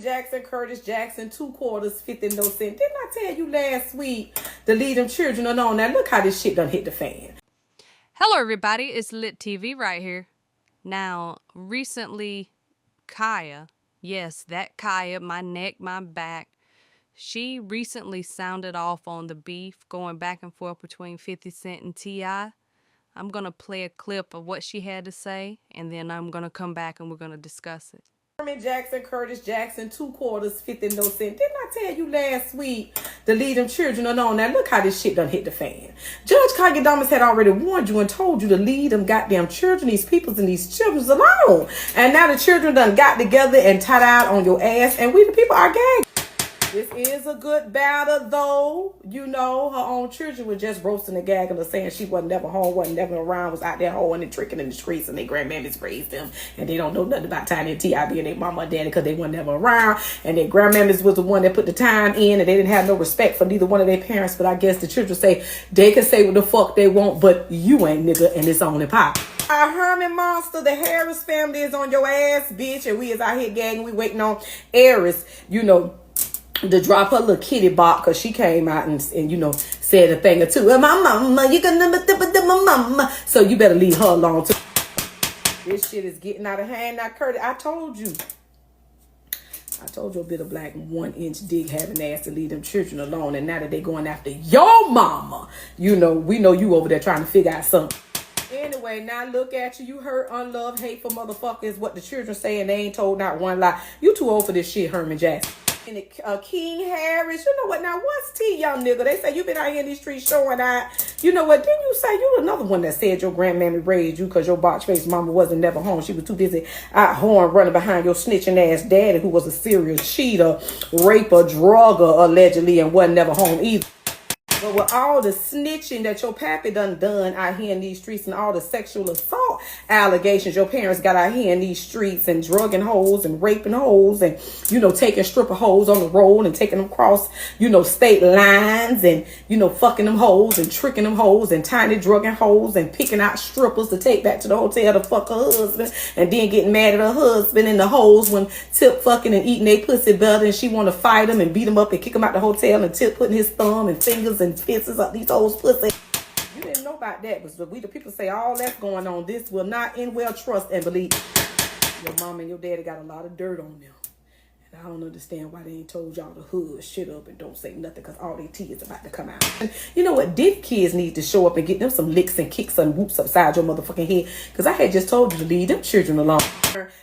Jackson, Curtis Jackson, 2/4, 50 no cent. Didn't I tell you last week to leave them children alone? Now look how this shit done hit the fan. Hello everybody, it's Lit TV right here. Now, recently, Khia, yes, that Khia, my neck, my back, she recently sounded off on the beef going back and forth between 50 Cent and T.I. I'm going to play a clip of what she had to say, and then I'm going to come back and we're going to discuss it. Jackson, Curtis Jackson, 2/4, 50 no cent. Didn't I tell you last week to leave them children alone? Now look how this shit done hit the fan. Judge Kagadamas had already warned you and told you to leave them goddamn children, these peoples and these children alone. And now the children done got together and tied out on your ass, and we the people are gagged. This is a good battle, though. You know, her own children were just roasting and gagging her, saying she wasn't never home, wasn't never around, was out there hoeing and tricking in the streets, and their grandmammies raised them. And they don't know nothing about Tiny and T.I. being their mama and daddy because they weren't never around. And their grandmammies was the one that put the time in, and they didn't have no respect for neither one of their parents. But I guess the children say they can say what the fuck they want, but you ain't, nigga, and it's on and pop. Our Herman Monster, the Harris family is on your ass, bitch, and we is out here gagging. We waiting on Eris, you know, to drop her little kitty bop, because she came out and you know, said a thing or two. My mama, you gonna my mama. So you better leave her alone too. This shit is getting out of hand now, Curtis. I told you a bit of black 1-inch dick having ass to leave them children alone. And now that they going after your mama, you know, we know you over there trying to figure out something. Anyway, now look at you. You hurt, unloved, hateful motherfuckers. What the children say, and they ain't told not one lie. You too old for this shit, Herman Jackson. And King Harris, you know what? Now, what's T, young nigga? They say you been out here in these streets showing out. You know what? Didn't you say you another one that said your grandmammy raised you because your box-faced mama wasn't never home? She was too busy out horn running behind your snitching ass daddy, who was a serial cheater, raper, drugger, allegedly, and wasn't never home either. But with all the snitching that your pappy done out here in these streets, and all the sexual assault allegations your parents got out here in these streets, and drugging hoes and raping hoes, and, you know, taking stripper hoes on the road and taking them across, you know, state lines, and, you know, fucking them hoes and tricking them hoes and tiny drugging hoes and picking out strippers to take back to the hotel to fuck her husband, and then getting mad at her husband and the hoes when Tip fucking and eating their pussy better, and she want to fight him and beat him up and kick him out the hotel, and Tip putting his thumb and fingers and fences up these hoes pussy. You didn't know about that, but we the people say all that's going on. This will not end well. Trust and believe. Your mom and your daddy got a lot of dirt on them, and I don't understand why they ain't told y'all to hood shit up and don't say nothing, because all their tea is about to come out. And you know what? These kids need to show up and get them some licks and kicks and whoops upside your motherfucking head, because I had just told you to leave them children alone.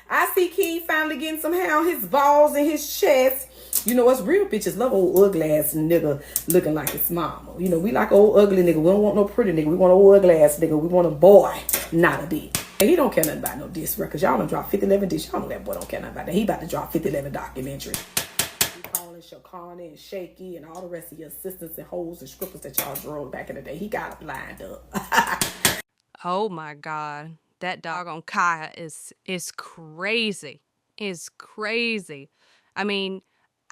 I see King finally getting some hair on his balls and his chest. You know, us real bitches love old ugly ass nigga looking like his mama. You know, we like old ugly nigga. We don't want no pretty nigga. We want old ugly ass nigga. We want a boy, not a bitch. And he don't care nothing about no diss records. Y'all done drop 50-11 diss. Y'all know that boy don't care nothing about that. He about to drop 50-11 documentary. He calling Shakana and Shaky and all the rest of your assistants and hoes and strippers that y'all drove back in the day. He got them lined up. Oh my God, that doggone Khia is crazy. Is crazy. I mean,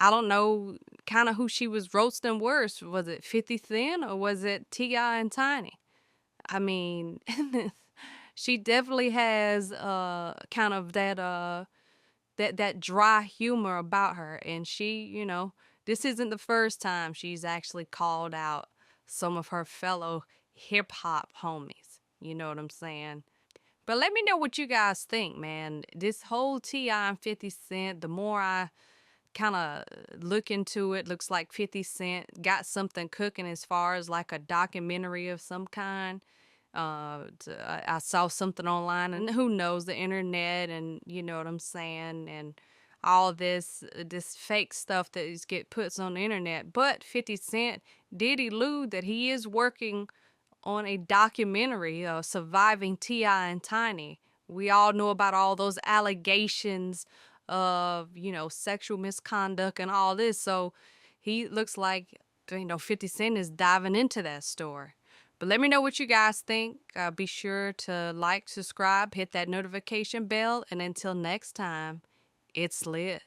I don't know kind of who she was roasting worse. Was it 50 Cent or was it T.I. and Tiny? I mean, she definitely has kind of that dry humor about her. And she, you know, this isn't the first time she's actually called out some of her fellow hip-hop homies. You know what I'm saying? But let me know what you guys think, man. This whole T.I. and 50 Cent, the more I kind of look into it, looks like 50 Cent got something cooking as far as like a documentary of some kind. I saw something online, and who knows, the internet, and you know what I'm saying, and all this fake stuff that is puts on the internet. But 50 Cent did allude that he is working on a documentary, surviving T.I. and Tiny. We all know about all those allegations of, you know, sexual misconduct and all this. So he looks like, you know, 50 Cent is diving into that story. But let me know what you guys think. Be sure to like, subscribe, hit that notification bell. And until next time, it's lit.